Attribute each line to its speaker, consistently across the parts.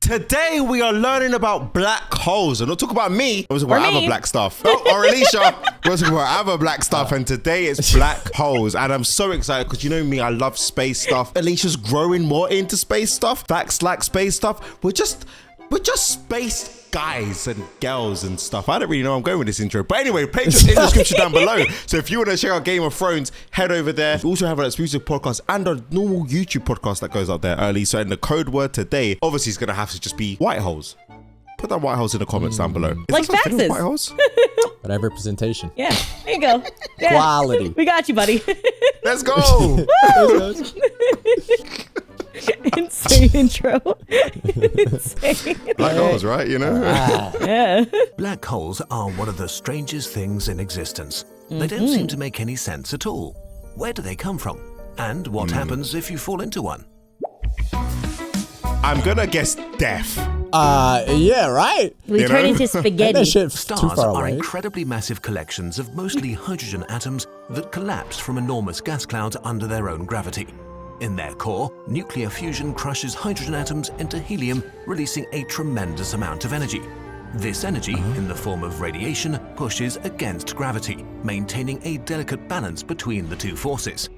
Speaker 1: Today we are learning about black holes. And not talk about me. We're talking about other black stuff. Or Alicia. We're talking about other black stuff. And today it's black holes. And I'm so excited because you know me, I love space stuff. Alicia's growing more into space stuff. Facts like space stuff. We're just space guys and girls and stuff. I don't really know where I'm going with this intro. But anyway, playlist in the description down below. So if you want to check out Game of Thrones, head over there. We also have an exclusive podcast and a normal YouTube podcast that goes out there early. So in the code word today, obviously it's going to have to just be white holes. Put that white holes in the comments down below.
Speaker 2: Like faxes.
Speaker 1: White holes?
Speaker 3: Whatever representation.
Speaker 2: Yeah, there you go. Yeah.
Speaker 3: Quality.
Speaker 2: We got you, buddy.
Speaker 1: Let's go.
Speaker 2: Insane intro. Insane.
Speaker 1: Black holes, right? You know?
Speaker 2: Yeah.
Speaker 4: Black holes are one of the strangest things in existence. They don't seem to make any sense at all. Where do they come from? And what happens if you fall into one?
Speaker 1: I'm gonna guess death.
Speaker 3: Yeah, right.
Speaker 2: We turn into spaghetti.
Speaker 3: That shit's too
Speaker 4: Stars
Speaker 3: far
Speaker 4: are
Speaker 3: away.
Speaker 4: incredibly massive collections of mostly hydrogen atoms that collapse from enormous gas clouds under their own gravity. In their core, nuclear fusion crushes hydrogen atoms into helium, releasing a tremendous amount of energy. This energy, in the form of radiation, pushes against gravity, maintaining a delicate balance between the two forces.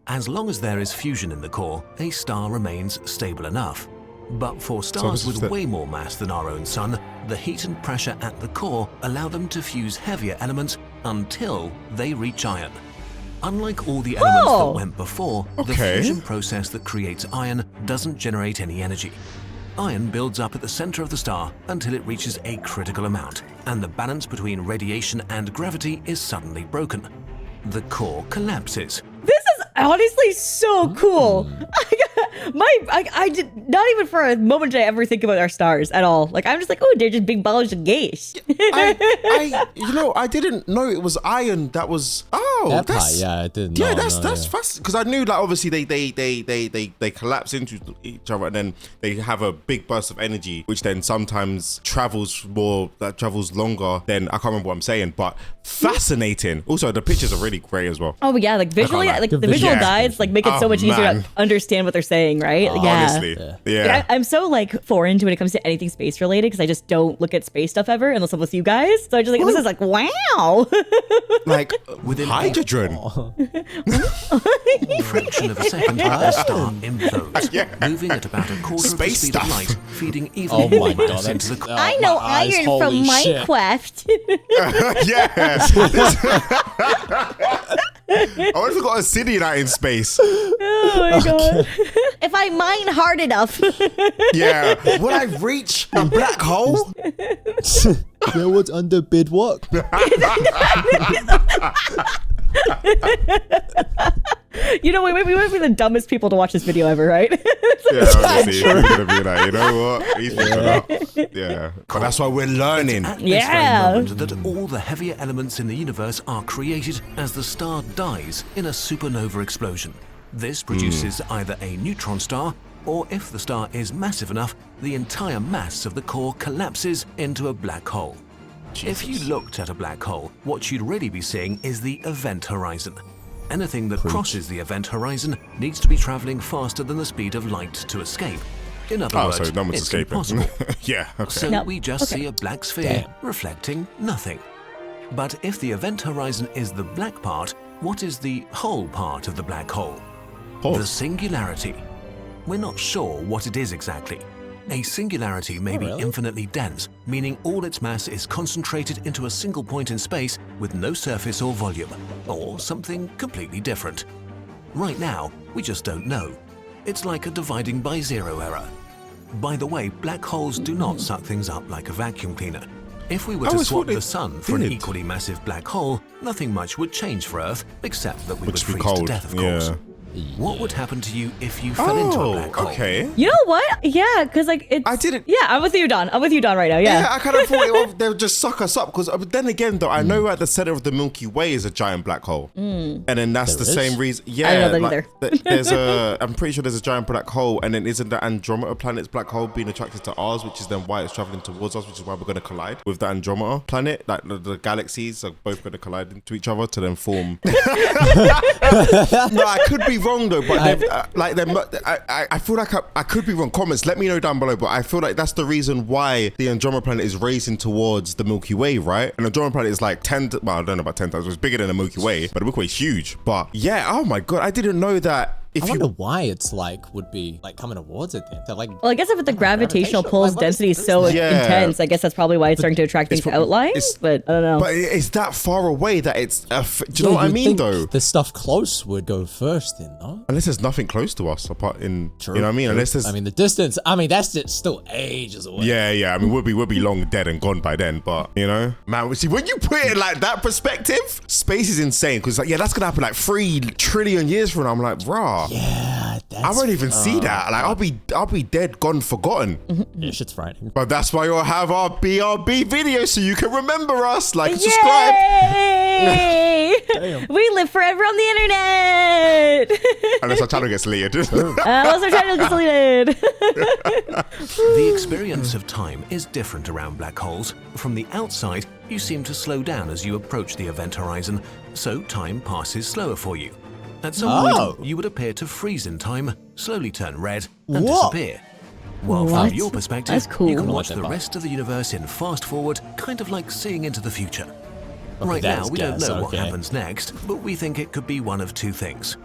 Speaker 4: As long as there is fusion in the core, a star remains stable enough. But for stars with way more mass than our own sun, the heat and pressure at the core allow them to fuse heavier elements until they reach iron. Unlike all the elements that went before, the fusion process that creates iron doesn't generate any energy. Iron builds up at the center of the star until it reaches a critical amount, and the balance between radiation and gravity is suddenly broken. The core collapses.
Speaker 2: This is honestly so cool. I did not even for a moment did I ever think about our stars at all. Like I'm just like, oh, they're just big balls of gas.
Speaker 1: I didn't know it was iron that was. That's
Speaker 3: I didn't.
Speaker 1: Yeah, that's fast because I knew like obviously they collapse into each other and then they have a big burst of energy, which then sometimes travels longer than I can't remember what I'm saying, but fascinating. Also, the pictures are really great as well.
Speaker 2: Oh yeah, like visually, like the visual guides like make it so much easier to understand what they're saying, right?
Speaker 1: Honestly, yeah.
Speaker 2: I'm so like foreign to when it comes to anything space related because I just don't look at space stuff ever unless I'm with you guys. So I just like this is like wow.
Speaker 1: Like
Speaker 4: within
Speaker 1: hydrogen.
Speaker 4: Fraction of a second, the star implodes, moving at about a quarter of the speed of light, feeding even more mass into the core.
Speaker 2: I know iron from Minecraft.
Speaker 1: Yes. I wonder if we got a city night in space.
Speaker 2: Oh my god. If I mine hard enough.
Speaker 1: Yeah. Will I reach a black hole?
Speaker 3: You know what's under Bed Rot?
Speaker 2: You know, we might be the dumbest people to watch this video ever, right?
Speaker 1: Yeah, honestly, we're gonna be like, you know what? He's figured out. Yeah, but that's why we're learning.
Speaker 4: At this very moment that all the heavier elements in the universe are created as the star dies in a supernova explosion. This produces either a neutron star, or if the star is massive enough, the entire mass of the core collapses into a black hole. If you looked at a black hole, what you'd really be seeing is the event horizon. Anything that crosses the event horizon needs to be traveling faster than the speed of light to escape. In other words,
Speaker 1: so no one's
Speaker 4: it's
Speaker 1: escaping.
Speaker 4: impossible.
Speaker 1: Yeah, okay.
Speaker 4: So we just see a black sphere reflecting nothing. But if the event horizon is the black part, what is the whole part of the black hole? The singularity. We're not sure what it is exactly. A singularity may be infinitely dense, meaning all its mass is concentrated into a single point in space with no surface or volume, or something completely different. Right now, we just don't know. It's like a dividing by zero error. By the way, black holes do not suck things up like a vacuum cleaner. If we were to swap the sun for an equally massive black hole, nothing much would change for Earth, except that we would freeze to death, of course. What would happen to you if you fell into a black hole?
Speaker 1: Okay.
Speaker 2: You know what? Yeah, because like it's.
Speaker 1: I didn't.
Speaker 2: Yeah, I'm with you, Don. I'm with you, Don, right now. Yeah.
Speaker 1: Yeah, I kind of thought they would just suck us up because then again, though, I know at the center of the Milky Way is a giant black hole, and then that's the same reason. Yeah,
Speaker 2: I don't know that either.
Speaker 1: There's a. I'm pretty sure there's a giant black hole, and then isn't the Andromeda planet's black hole being attracted to ours, which is then why it's traveling towards us, which is why we're going to collide with the Andromeda planet. Like the galaxies are both going to collide into each other to then form. No, I could be wrong though, but I feel like I could be wrong. Comments, let me know down below. But I feel like that's the reason why the Andromeda planet is racing towards the Milky Way, right? And the Andromeda planet is like 10. Well, I don't know about 10 times. It's bigger than the Milky Way, but the Milky Way is huge. But yeah, oh my god, I didn't know that.
Speaker 3: I wonder why it's like would be like coming towards it then. So like,
Speaker 2: well, I guess if the gravitational pull's density is so intense, I guess that's probably why it's starting to attract things outlying. But I don't know.
Speaker 1: But it's that far away that it's. Do you know what I mean, though?
Speaker 3: The stuff close would go first, then, no?
Speaker 1: Unless there's nothing close to us apart in.
Speaker 3: True,
Speaker 1: you know what I mean?
Speaker 3: true.
Speaker 1: Unless there's.
Speaker 3: I mean, the distance. I mean, that's still ages away.
Speaker 1: Yeah. I mean, we'll be long dead and gone by then. But you know, man, see when you put it like that perspective, space is insane because like that's gonna happen like 3 trillion years from now. I'm like, rah.
Speaker 3: Yeah.
Speaker 1: I won't even see that. Like I'll be dead, gone, forgotten.
Speaker 3: Yeah, shit's frightening.
Speaker 1: But that's why you'll have our BRB video so you can remember us. Like and subscribe.
Speaker 2: Damn. We live forever on the internet.
Speaker 1: Unless our channel gets deleted.
Speaker 2: Unless our channel gets deleted.
Speaker 4: The experience of time is different around black holes. From the outside, you seem to slow down as you approach the event horizon, so time passes slower for you. At some point, you would appear to freeze in time, slowly turn red, and disappear. While from your perspective, you can watch the rest of the universe in fast forward, kind of like seeing into the future. Right now, we don't know what happens next, but we think it could be one of 2 things.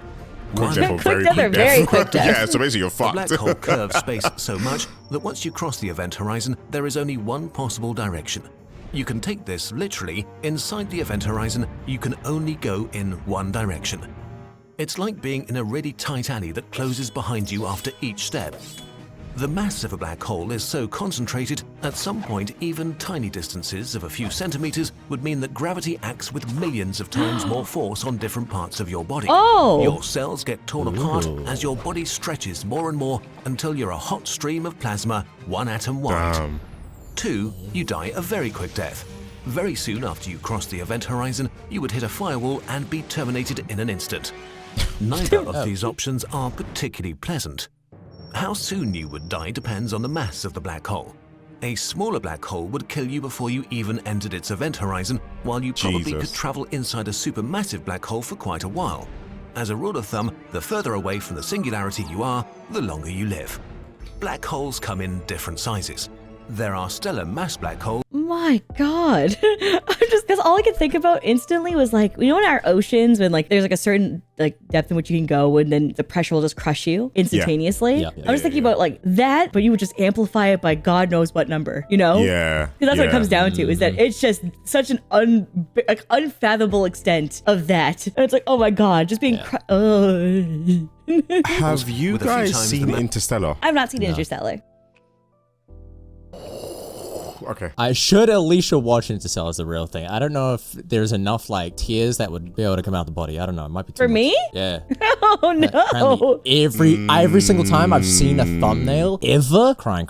Speaker 4: One,
Speaker 2: very quick death.
Speaker 1: Yeah, so basically you're fucked.
Speaker 4: The black hole curves space so much that once you cross the event horizon, there is only one possible direction. You can take this literally. Inside the event horizon, you can only go in one direction. It's like being in a really tight alley that closes behind you after each step. The mass of a black hole is so concentrated, at some point even tiny distances of a few centimeters would mean that gravity acts with millions of times more force on different parts of your body. Your cells get torn apart as your body stretches more and more until you're a hot stream of plasma, 1 atom wide. 2, you die a very quick death. Very soon after you cross the event horizon, you would hit a firewall and be terminated in an instant. Neither of these options are particularly pleasant. How soon you would die depends on the mass of the black hole. A smaller black hole would kill you before you even entered its event horizon, while you probably could travel inside a supermassive black hole for quite a while. As a rule of thumb, the further away from the singularity you are, the longer you live. Black holes come in different sizes. There are stellar mass black holes.
Speaker 2: My God. Because all I could think about instantly was like, you know, in our oceans, when like there's like a certain like depth in which you can go and then the pressure will just crush you instantaneously. I was thinking about like that, but you would just amplify it by God knows what number, you know?
Speaker 1: Yeah.
Speaker 2: Because that's what it comes down to, is that it's just such an unfathomable extent of that. And it's like, oh my God, just being
Speaker 1: Have you guys seen Interstellar?
Speaker 2: I've not seen Interstellar.
Speaker 1: Okay.
Speaker 3: I should Alicia watch Interstellar is the real thing. I don't know if there's enough like tears that would be able to come out the body. I don't know. It might be too much.
Speaker 2: me?
Speaker 3: Yeah.
Speaker 2: Oh no.
Speaker 3: Apparently every single time I've seen a thumbnail ever crying.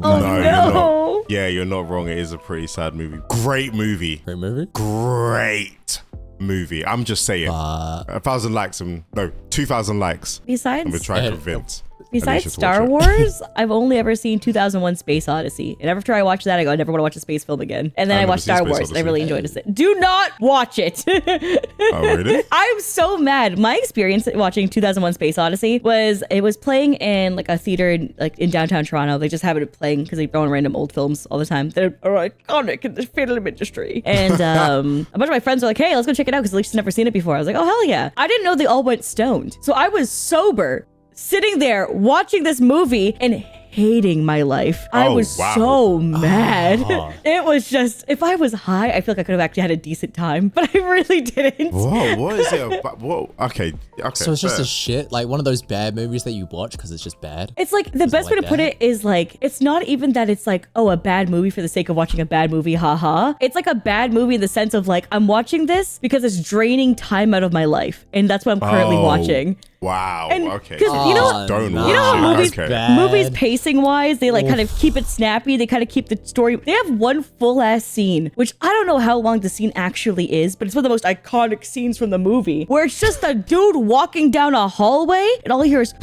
Speaker 2: No.
Speaker 1: You're not wrong. It is a pretty sad movie. Great movie.
Speaker 3: Great movie.
Speaker 1: Great movie. I'm just saying. 1,000 likes and no, 2,000 likes.
Speaker 2: Besides,
Speaker 1: I'm gonna try to convince.
Speaker 2: Besides Star Wars, I've only ever seen 2001 Space Odyssey. And every time I watch that, I go, I never want to watch a space film again. And then I watched Star Wars, and I really enjoyed it. Do not watch it.
Speaker 1: Oh, really?
Speaker 2: I'm so mad. My experience watching 2001 Space Odyssey was, it was playing in like a theater in downtown Toronto. They just have it playing because they throw in random old films all the time. They're iconic in the film industry. And a bunch of my friends were like, hey, let's go check it out because Alicia's never seen it before. I was like, oh, hell yeah. I didn't know they all went stoned. So I was sober, sitting there watching this movie and hating my life. I was so mad. It was just, if I was high, I feel like I could have actually had a decent time, but I really didn't.
Speaker 1: Whoa, what is it about? Whoa, okay.
Speaker 3: So it's just a shit, like one of those bad movies that you watch because it's just bad.
Speaker 2: It's like, the best way to put it is like, it's not even that it's like, oh, a bad movie for the sake of watching a bad movie, haha. It's like a bad movie in the sense of like, I'm watching this because it's draining time out of my life. And that's what I'm currently watching.
Speaker 1: Wow.
Speaker 2: And,
Speaker 1: okay.
Speaker 2: Because you know how movies pacing wise, they like kind of keep it snappy. They kind of keep the story. They have one full ass scene, which I don't know how long the scene actually is, but it's one of the most iconic scenes from the movie, where it's just a dude walking down a hallway and all you hear is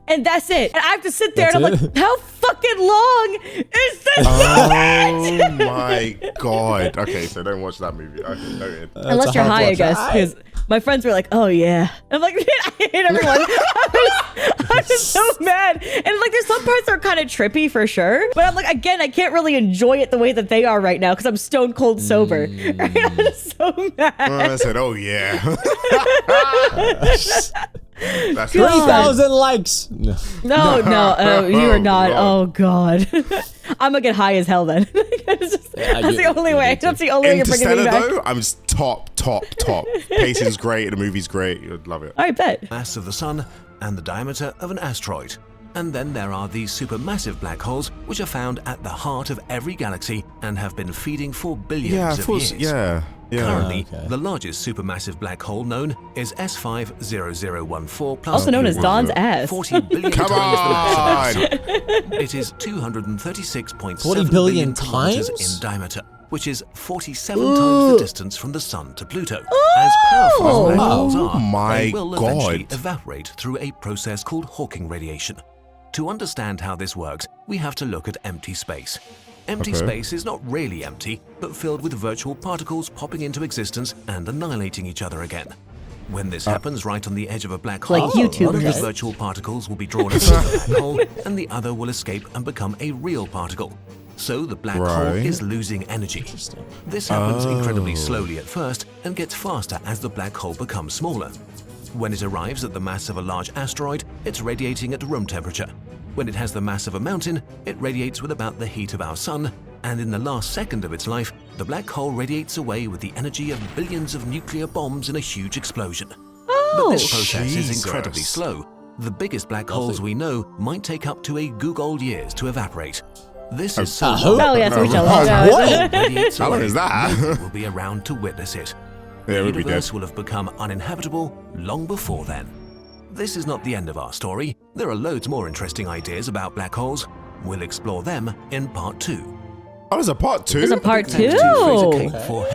Speaker 2: and that's it. And I have to sit there and I'm
Speaker 3: That's
Speaker 2: like, how fucking long is this?
Speaker 1: Oh my god. Okay, so don't watch that movie. Okay, noted.
Speaker 2: Unless you're high, I guess, because my friends were like, "Oh yeah," I'm like, I hate everyone. I was so mad, and like, there's some parts that are kind of trippy for sure, but I'm like, again, I can't really enjoy it the way that they are right now because I'm stone cold sober. I'm so mad.
Speaker 1: I said, oh yeah. That's
Speaker 3: 3,000 likes. No.
Speaker 2: No, you are not.
Speaker 1: Oh,
Speaker 2: Oh god, I'm gonna get high as hell then. That's the only way. That's the only way you're bringing me
Speaker 1: Interstellar
Speaker 2: back.
Speaker 1: though, I'm just top. Pacing's great, the movie's great. You'd love it.
Speaker 2: I bet.
Speaker 4: Mass of the sun and the diameter of an asteroid. And then there are these supermassive black holes, which are found at the heart of every galaxy and have been feeding for billions of years.
Speaker 1: Yeah.
Speaker 4: Currently, the largest supermassive black hole known is S50014 plus
Speaker 2: Also known as Dawn's ass.
Speaker 4: 40 billion
Speaker 1: Come
Speaker 4: times the mass of
Speaker 1: on!
Speaker 4: our sun. It is 236.7
Speaker 3: 40 billion
Speaker 4: billion kilometers
Speaker 3: times?
Speaker 4: in diameter, which is 47 times the distance from the sun to Pluto. As powerful as black holes are,
Speaker 1: my
Speaker 4: they will eventually
Speaker 1: God.
Speaker 4: evaporate through a process called Hawking radiation. To understand how this works, we have to look at empty space. Empty space is not really empty, but filled with virtual particles popping into existence and annihilating each other again. When this happens right on the edge of a black hole,
Speaker 2: Like YouTube
Speaker 4: one of the
Speaker 2: does.
Speaker 4: virtual particles will be drawn into the black hole, and the other will escape and become a real particle. So the black hole
Speaker 1: Right.
Speaker 4: is losing energy. This happens incredibly slowly at first and gets faster as the black hole becomes smaller. When it arrives at the mass of a large asteroid, it's radiating at room temperature. When it has the mass of a mountain, it radiates with about the heat of our sun, and in the last second of its life, the black hole radiates away with the energy of billions of nuclear bombs in a huge explosion. But this process is incredibly
Speaker 1: Jesus.
Speaker 4: slow. The biggest black holes we know might take up to a goog-old years to evaporate. This is so
Speaker 3: who?
Speaker 2: Oh yeah, so we shall.
Speaker 3: What?
Speaker 1: How long is that?
Speaker 4: Nobody will be around to witness it.
Speaker 1: Yeah,
Speaker 4: The
Speaker 1: we'll be dead.
Speaker 4: universe will have become uninhabitable long before then. This is not the end of our story. There are loads more interesting ideas about black holes. We'll explore them in part 2.
Speaker 1: Oh, there's a part 2?
Speaker 2: There's a part
Speaker 4: Thanks to Fraser
Speaker 2: 2.
Speaker 4: Cape for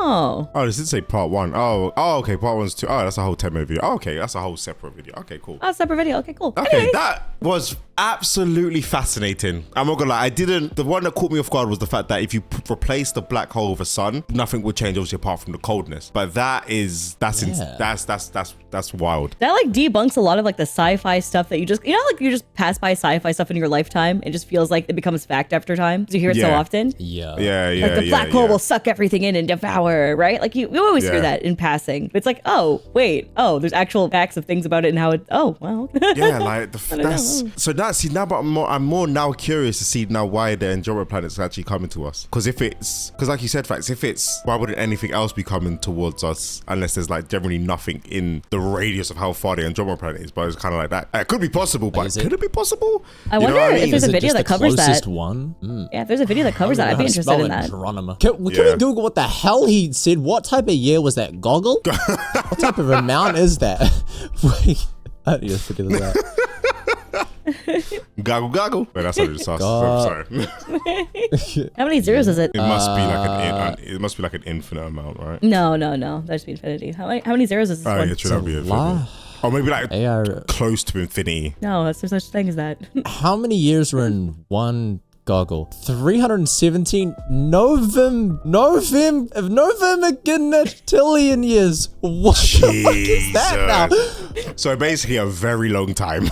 Speaker 2: Oh.
Speaker 1: Oh, this did say part 1. Oh, okay, part 1's 2. Oh, that's a whole 10-minute video. Oh, okay, that's a whole separate video. Okay, cool.
Speaker 2: Oh, separate video. Okay, cool.
Speaker 1: Okay,
Speaker 2: Anyways.
Speaker 1: that was absolutely fascinating. I'm not gonna lie, the one that caught me off guard was the fact that if you replace the black hole with a sun, nothing would change, obviously, apart from the coldness. But that's wild.
Speaker 2: That like debunks a lot of like the sci-fi stuff that you just, like you just pass by sci-fi stuff in your lifetime. It just feels like it becomes fact after time because you hear it so
Speaker 1: Yeah.
Speaker 2: often.
Speaker 3: Yeah.
Speaker 1: Yeah.
Speaker 2: Like the black hole will suck everything in and devour, right? Like you always hear
Speaker 1: Yeah.
Speaker 2: that in passing. But it's like, oh, wait. Oh, there's actual facts of things about it and how it, oh, well.
Speaker 1: Yeah, like
Speaker 2: don't
Speaker 1: that's
Speaker 2: know.
Speaker 1: so now. See now, but I'm more now curious to see now why the Andromeda planets are actually coming to us. Because like you said, facts. Why wouldn't anything else be coming towards us unless there's like generally nothing in the radius of how far the Andromeda planet is? But it's kind of like that. It could be possible, but
Speaker 3: Is it?
Speaker 1: could it be possible?
Speaker 2: I
Speaker 1: You know
Speaker 2: wonder
Speaker 1: what I
Speaker 2: if
Speaker 1: mean?
Speaker 2: there's
Speaker 3: Is
Speaker 2: a
Speaker 3: it
Speaker 2: video
Speaker 3: just
Speaker 2: that
Speaker 3: the
Speaker 2: covers
Speaker 3: closest
Speaker 2: that.
Speaker 3: one?
Speaker 2: Yeah, if there's a video that covers that, I'd be interested in that.
Speaker 3: Can we Google what the hell he said? What type of year was that? Goggle? What type of amount is that? Wait, I need to figure this out.
Speaker 1: Goggle. Wait, that's what it just asked. I'm sorry.
Speaker 2: How many zeros is it?
Speaker 1: It must be like an infinite amount, right?
Speaker 2: No. That'd be infinity. How many zeros is this
Speaker 1: Oh,
Speaker 2: one?
Speaker 1: yeah, true. That'd be
Speaker 3: lot.
Speaker 1: infinite. Or maybe like
Speaker 3: AR.
Speaker 1: close to infinity.
Speaker 2: No, there's no such thing as that.
Speaker 3: How many years were in one goggle? 317 November years. What the fuck is that now?
Speaker 1: So basically a very long time.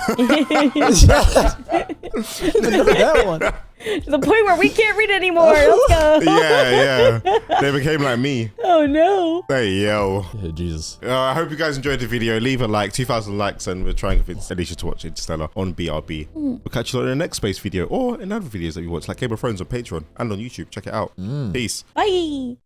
Speaker 3: That one.
Speaker 2: To the point where we can't read anymore. Let's go.
Speaker 1: yeah. They became like me.
Speaker 2: Oh no.
Speaker 1: Hey, yo.
Speaker 3: Yeah, Jesus.
Speaker 1: I hope you guys enjoyed the video. Leave a like, 2,000 likes, and we're trying to convince Alicia to watch Interstellar on BRB. We'll catch you in the next space video or in other videos that we watch, like Game of Thrones on Patreon and on YouTube. Check it out. Peace.
Speaker 2: Bye.